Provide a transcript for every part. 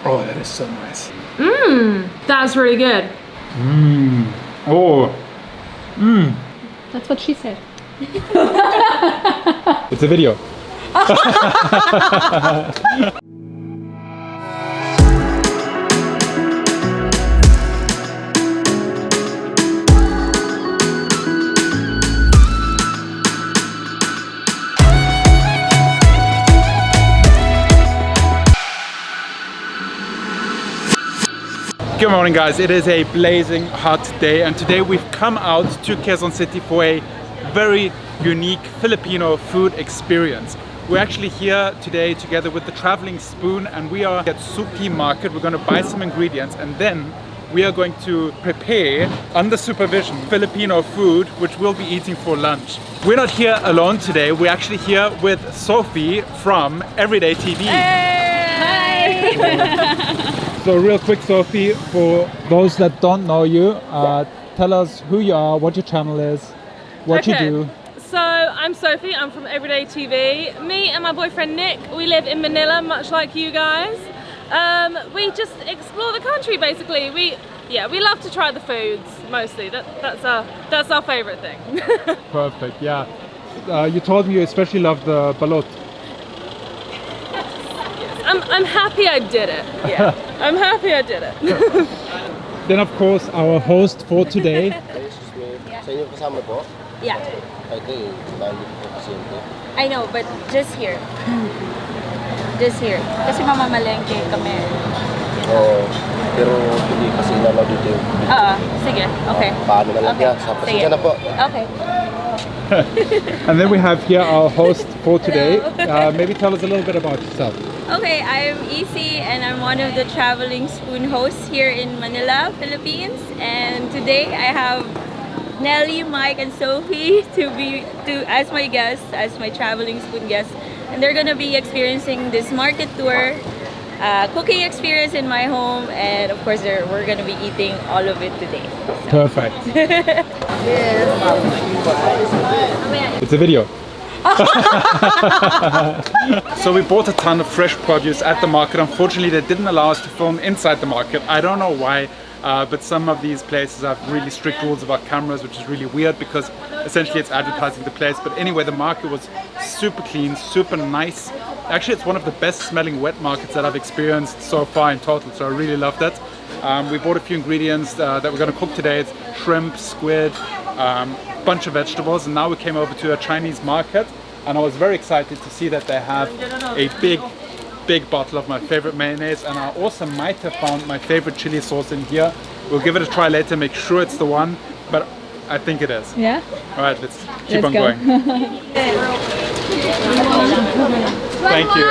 Oh, that is so nice. That's really good. Oh. That's what she said. It's a video. Good morning guys, it is a blazing hot day and today we've come out to Quezon City for a very unique Filipino food experience. We're actually here today together with the Travelingspoon and we are at Sophie market. We're going to buy some ingredients and then we are going to prepare under supervision Filipino food which we'll be eating for lunch. We're not here alone today, we're actually here with Sophie from Everyday TV. Hey! Hi! So real quick, Sophie, for those that don't know you, tell us who you are, what your channel is, what you do. So I'm Sophie, I'm from Everyday TV. Me and my boyfriend Nick, we live in Manila, much like you guys. We just explore the country basically. We love to try the foods mostly. That's our favorite thing. Perfect, yeah. You told me you especially love the balot. I'm happy I did it. Yeah, I'm happy I did it. Then of course our host for today. Yeah. I know, but just here. Just here. Kasi mamamalengke kami. Oo, pero hindi kasi nalaw dito yung... sige. Okay. Paano na lang yan? Pasensya na po. Okay. And then we have here our host for today. Maybe tell us a little bit about yourself. Okay, I'm EC and I'm one of the Travelingspoon hosts here in Manila, Philippines. And today I have Nelly, Mike, and Sophie as my guests, as my Travelingspoon guests. And they're gonna be experiencing this market tour, cooking experience in my home, and of course we're gonna be eating all of it today. So. Perfect. It's a video. So we bought a ton of fresh produce at the market. Unfortunately, they didn't allow us to film inside the market. I don't know why, but some of these places have really strict rules about cameras, which is really weird because essentially it's advertising the place. But anyway, the market was super clean, super nice. Actually, it's one of the best smelling wet markets that I've experienced so far in total, so I really loved it. We bought a few ingredients that we're going to cook today. It's shrimp, squid, bunch of vegetables, and now we came over to a Chinese market and I was very excited to see that they have a big bottle of my favorite mayonnaise, and I also might have found my favorite chili sauce in here. We'll give it a try later, make sure it's the one, but I think it is. Yeah? Alright, let's keep on going. Thank you.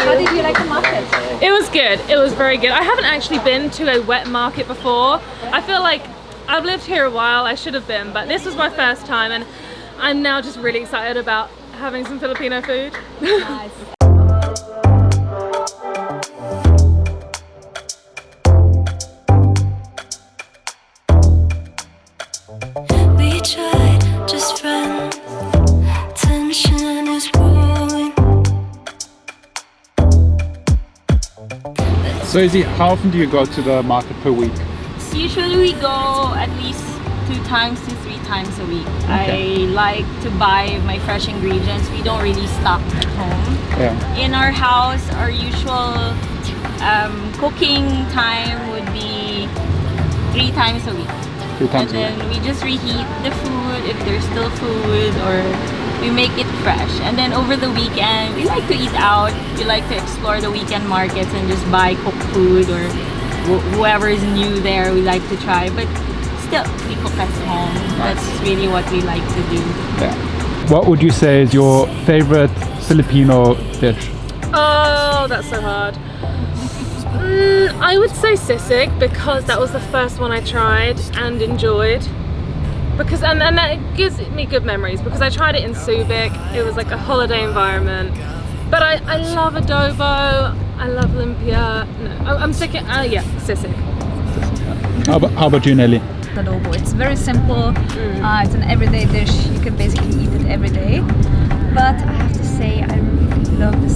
How did you like the market? It was good. It was very good. I haven't actually been to a wet market before. I feel like I've lived here a while. I should have been, but this was my first time, and I'm now just really excited about having some Filipino food. Nice. We tried, just friends. Tension is growing. So Izzy, how often do you go to the market per week? Usually we go at least 2 to 3 times a week. Okay. I like to buy my fresh ingredients. We don't really stock at home. Yeah. In our house, our usual cooking time would be 3 times a week. 3 times and then we just reheat the food if there's still food, or we make it fresh. And then over the weekend, we like to eat out. We like to explore the weekend markets and just buy cooked food, or whoever is new there, we like to try. But still, we cook at home. That's really what we like to do. Yeah. What would you say is your favorite Filipino dish? Oh, that's so hard. I would say sisig, because that was the first one I tried and enjoyed. Because and that gives me good memories, because I tried it in Subic. It was like a holiday environment. But I love adobo. I love lumpia. No, I'm sick of, yeah, sisig. How about you, Nelly? Adobo. It's very simple. It's an everyday dish. You can basically eat it every day. But I have to say, I really love the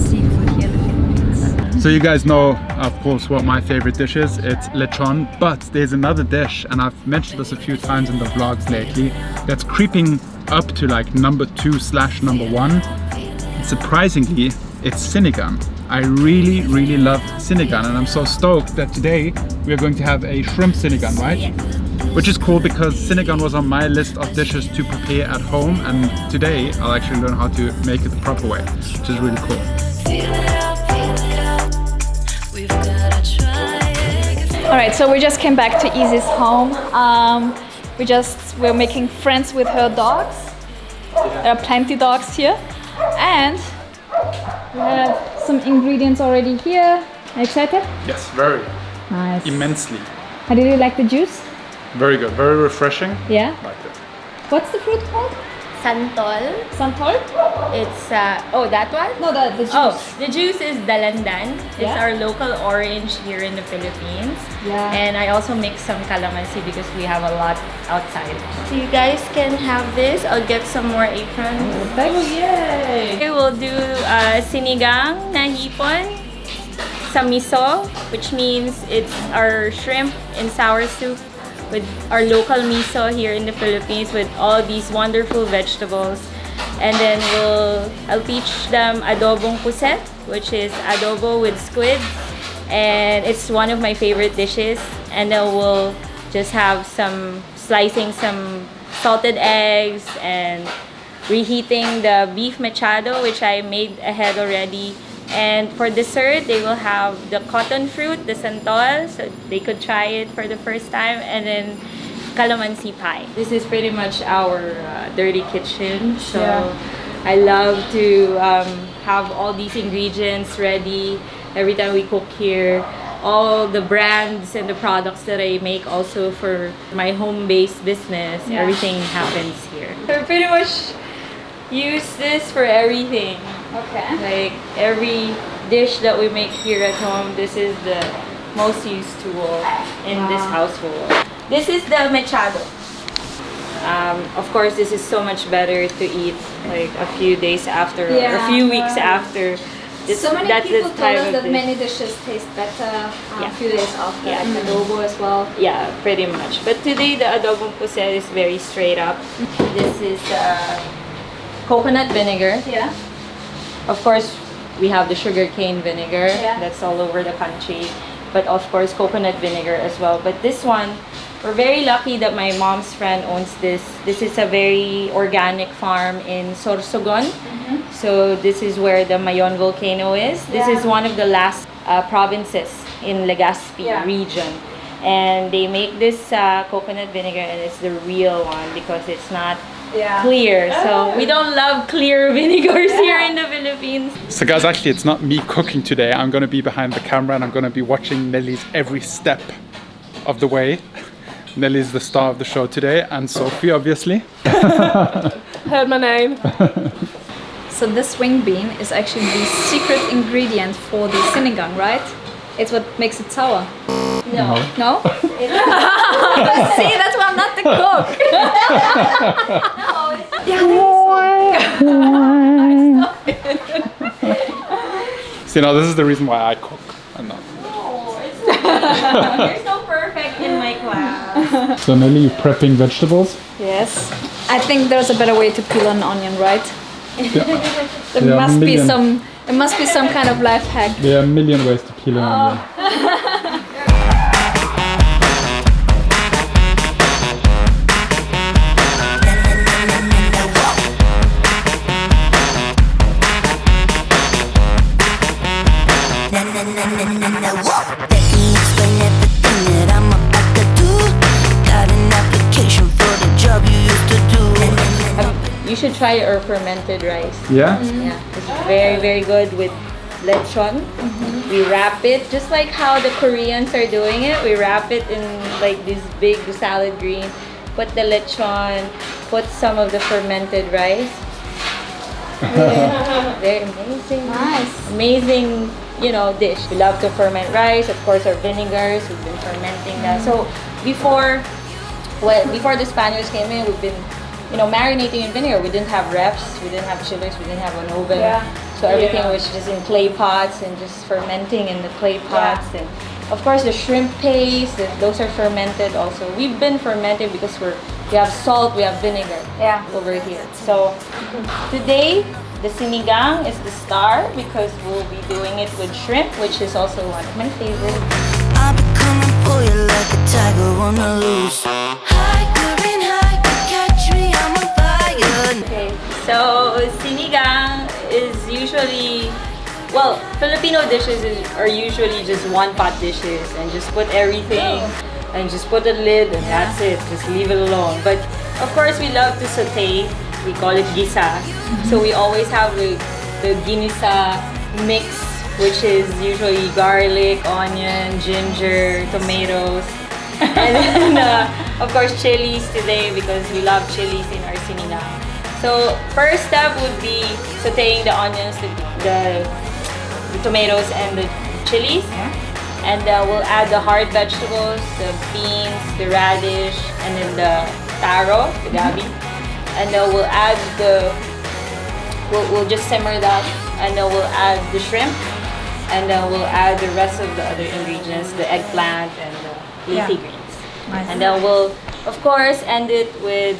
So you guys know, of course, what my favorite dish is. It's lechon, but there's another dish, and I've mentioned this a few times in the vlogs lately, that's creeping up to like number 2/number 1. Surprisingly, it's sinigang. I really love sinigang, and I'm so stoked that today we are going to have a shrimp sinigang, right? Yes. Which is cool because sinigang was on my list of dishes to prepare at home, and today I'll actually learn how to make it the proper way, which is really cool. All right, so we just came back to Easy's home. We're making friends with her dogs. There are plenty dogs here, and we have some ingredients already here. Are you excited? Yes, very. Nice. Immensely. How did you like the juice? Very good, very refreshing. Yeah. Like it. What's the fruit called? Santol. Santol? It's oh, that one? No, the juice. Oh, the juice is dalandan. It's Yeah. our local orange here in the Philippines. Yeah. And I also mix some calamansi because we have a lot outside. So you guys can have this. I'll get some more aprons. Oh, yay! We will do sinigang na hipon sa miso, which means it's our shrimp in sour soup with our local miso here in the Philippines with all these wonderful vegetables. And then I'll teach them adobong puset, which is adobo with squid. And it's one of my favorite dishes. And then we'll just have slicing some salted eggs and reheating the beef machado, which I made ahead already. And for dessert, they will have the cotton fruit, the santol, so they could try it for the first time, and then calamansi pie. This is pretty much our dirty kitchen, so I love to have all these ingredients ready every time we cook here. All the brands and the products that I make also for my home-based business, everything happens here. So pretty much use this for everything. Okay. Like every dish that we make here at home, this is the most used tool in this household. This is the machado. Of course, this is so much better to eat like a few days after or a few weeks after. So many people told us that many dishes taste better a few days after, like adobo as well. Yeah, pretty much. But today the adobong puset is very straight up. This is coconut vinegar. Yeah. Of course, we have the sugarcane vinegar that's all over the country, but of course coconut vinegar as well. But this one, we're very lucky that my mom's friend owns this. This is a very organic farm in Sorsogon. So this is where the Mayon volcano is. This is one of the last provinces in Legazpi region. And they make this coconut vinegar, and it's the real one because it's not clear. So we don't love clear vinegars here in the Philippines. So guys, actually it's not me cooking today. I'm going to be behind the camera and I'm going to be watching Nelly's every step of the way. Nelly's the star of the show today, and Sophie obviously. Heard my name. So this wing bean is actually the secret ingredient for the sinigang, right? It's what makes it sour. No. No? See, that's why I'm not the cook. See, now this is the reason why I cook and not. You're so perfect in my class. So Nelly, you prepping vegetables? Yes. I think there's a better way to peel an onion, right? Yeah. There must be some kind of life hack. There are a million ways to peel an onion. You should try our fermented rice. Yeah? Yeah, it's very, very good with lechon. We wrap it just like how the Koreans are doing it. We wrap it in like this big salad green. Put the lechon, put some of the fermented rice. Very amazing. Nice. Amazing, you know, dish. We love to ferment rice. Of course, our vinegars. We've been fermenting that. So before the Spaniards came in, we've been, you know, marinating in vinegar. We didn't have refs. We didn't have chillers. We didn't have an oven. So everything was just in clay pots and just fermenting in the clay pots. And of course the shrimp paste, those are fermented also. We've been fermented because we have salt, we have vinegar over here. So today the sinigang is the star because we'll be doing it with shrimp, which is also one of my favorites. I'll be coming for you like a tiger on the loose. Higher and higher, catch me, I'm on fire. Okay, so sinigang is usually, well, Filipino dishes are usually just one pot dishes and just put everything and just put a lid and that's it. Just leave it alone. But of course we love to saute. We call it gisa. So we always have the ginisa mix, which is usually garlic, onion, ginger, tomatoes, and then of course chilies today because we love chilies in our sinigang. So first step would be sauteing the onions, the tomatoes, and the chilies, and we'll add the hard vegetables, the beans, the radish, and then the taro, the gabi, and then we'll add we'll just simmer that, and then we'll add the shrimp, and then we'll add the rest of the other ingredients, the eggplant and the leafy greens. Nice. And then we'll, of course, end it with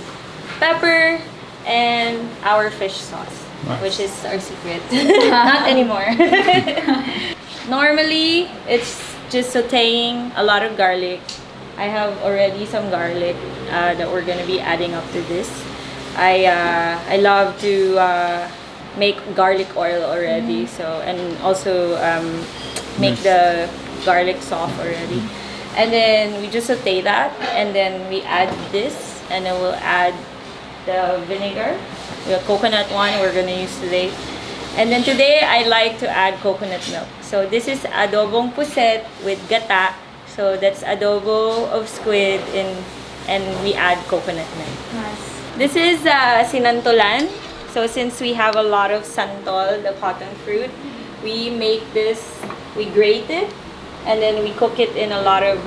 pepper and our fish sauce, which is our secret. Not anymore. Normally, it's just sauteing a lot of garlic. I have already some garlic that we're gonna be adding up to this. I love to make garlic oil already, so, and also make the garlic soft already. And then we just saute that, and then we add this, and then we'll add the vinegar, the coconut one we're gonna use today. And then today I like to add coconut milk. So this is adobong puset with gata. So that's adobo of squid and we add coconut milk. Nice. This is sinantolan. So since we have a lot of santol, the cotton fruit, we make this, we grate it, and then we cook it in a lot of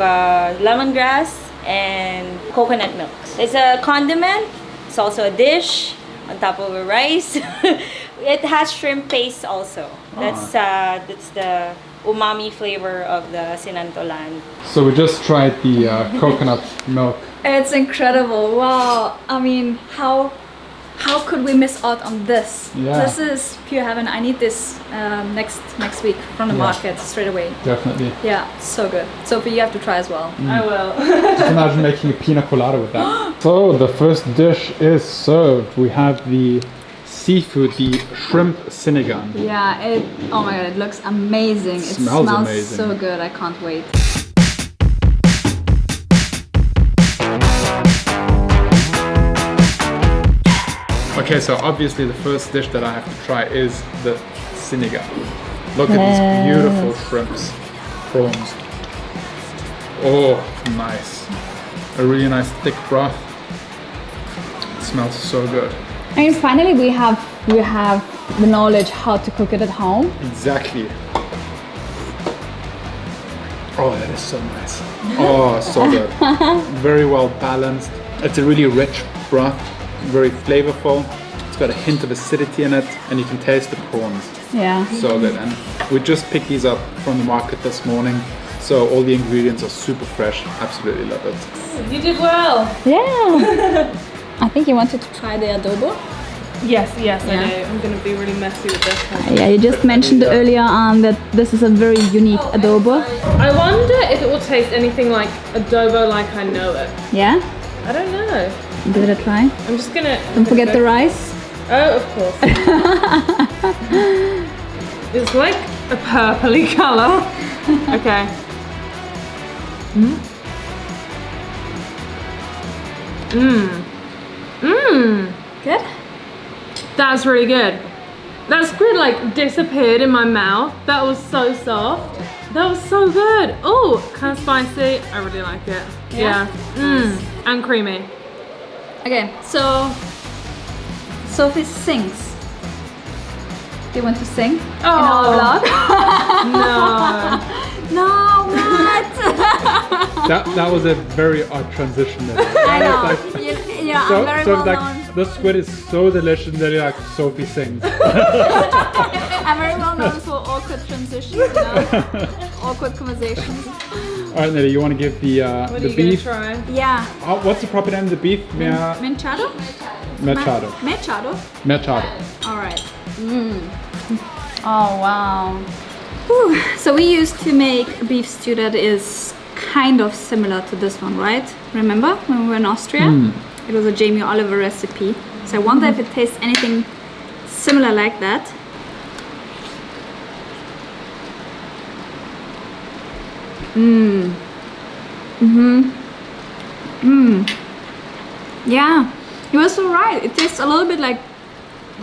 lemongrass and coconut milk. It's a condiment. It's also a dish on top of a rice. It has shrimp paste also. That's the umami flavor of the sinantolan. So we just tried the coconut milk. It's incredible. Wow. I mean, how could we miss out on this? Yeah. This is pure heaven. I need this next week from the market straight away. Definitely. Yeah, so good. Sophie, you have to try as well. I will. Just imagine making a pina colada with that. So the first dish is served. We have the seafood, the shrimp sinigang. Yeah, oh my god, it looks amazing. It Smells amazing. So good. I can't wait. Okay, so obviously the first dish that I have to try is the sinigang. Look at these beautiful shrimps, prawns. Oh, nice. A really nice thick broth. It smells so good. I mean, finally we have the knowledge how to cook it at home. Exactly. Oh, that is so nice. Oh, so good. Very well balanced. It's a really rich broth, very flavorful. It's got a hint of acidity in it, and you can taste the prawns. Yeah. So good. And we just picked these up from the market this morning, so all the ingredients are super fresh. Absolutely love it. You did well. Yeah. I think you wanted to try the adobo. Yes, I do. I'm going to be really messy with this. Yeah, you just mentioned earlier on that this is a very unique adobo. I wonder if it will taste anything like adobo like I know it. Yeah? I don't know. Give it a try. I'm just going to... Don't forget the rice. Oh, of course. It's like a purpley colour. Okay. Good? That's really good. That squid like disappeared in my mouth. That was so soft. That was so good. Oh, kind of spicy. I really like it. Yeah. And creamy. Okay, so Sophie sings. Do you want to sing in our vlog? No. No, what? That was a very odd transition there. I know. Like, You know, I'm very well known. The squid is so delicious, and then you're like, Sophie sings. I I'm very well known for awkward transitions, you know? Awkward conversations. All right, Nelly, you want to give the What are you beef? gonna try? Yeah. Oh, what's the proper name of the beef? Mechado? Mechado. Mechado? Mechado. Alright. Oh wow. Whew. So we used to make a beef stew that is kind of similar to this one, right? Remember when we were in Austria? It was a Jamie Oliver recipe. So I wonder if it tastes anything similar like that. Yeah, you were so right. It tastes a little bit like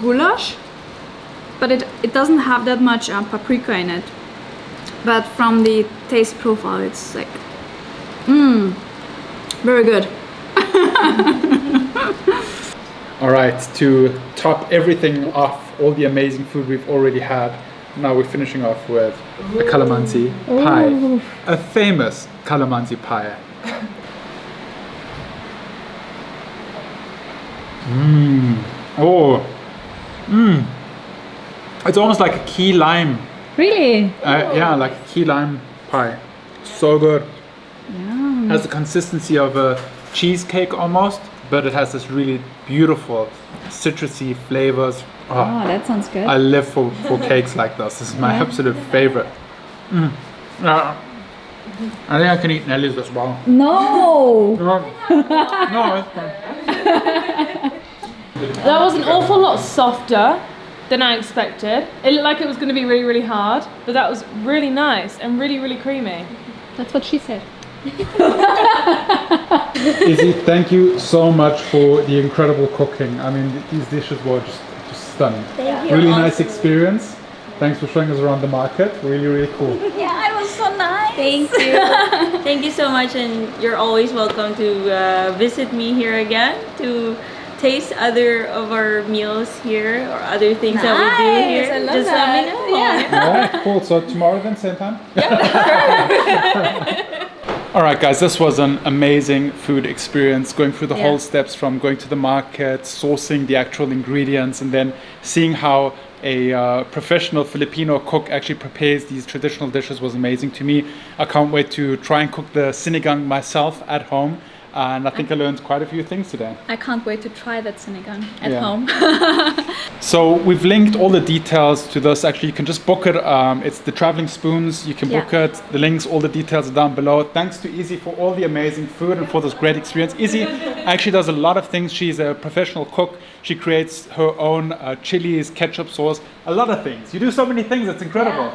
goulash, but it doesn't have that much paprika in it. But from the taste profile, it's like, very good. All right, to top everything off, all the amazing food we've already had, now we're finishing off with a calamansi pie, a famous calamansi pie. It's almost like a key lime. Really? Yeah, like a key lime pie. So good. Yeah. Has the consistency of a cheesecake almost, but it has this really beautiful citrusy flavors. Oh, that sounds good. I live for cakes like this. This is my absolute favorite. I think I can eat Nelly's as well. No! No, it's fine. That was an awful lot softer than I expected. It looked like it was going to be really, really hard, but that was really nice and really, really creamy. That's what she said. Izzy, thank you so much for the incredible cooking. I mean, these dishes were just stunning. Thank you. Really nice experience. Thanks for showing us around the market. Really, really cool. Yeah, it was so nice. Thank you. Thank you so much, and you're always welcome to visit me here again to taste other of our meals here or other things that we do here. I love Just that. let me know. Yeah. All right, cool. So tomorrow then, same time? All right, guys, this was an amazing food experience, going through the whole steps from going to the market, sourcing the actual ingredients, and then seeing how a professional Filipino cook actually prepares these traditional dishes was amazing to me. I can't wait to try and cook the sinigang myself at home. And I think I learned quite a few things today. I can't wait to try that sinigang at Yeah. home. So we've linked all the details to this. Actually, you can just book it. It's the Travelingspoons. You can book it. The links, all the details are down below. Thanks to Izzy for all the amazing food and for this great experience. Izzy actually does a lot of things. She's a professional cook. She creates her own chilies, ketchup sauce, a lot of things. You do so many things. It's incredible.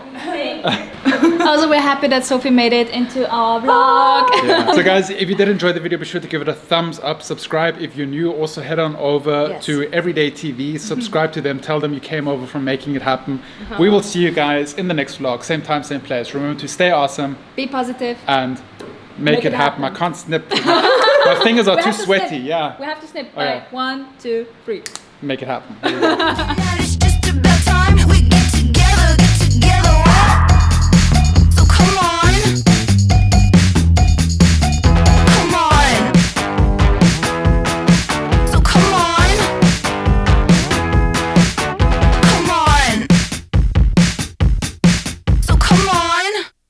Also, we're happy that Sophie made it into our vlog. Yeah. So guys, if you did enjoy the video, be sure to give it a thumbs up. Subscribe if you're new. Also head on over to Everyday TV. Subscribe to them. Tell them you came over from Making It Happen. We will see you guys in the next vlog. Same time, same place. Remember to stay awesome. Be positive. And make it happen. I can't snip. My fingers are too sweaty. Yeah. We have to snip. Oh, yeah. Alright, 1, 2, 3. Make it happen.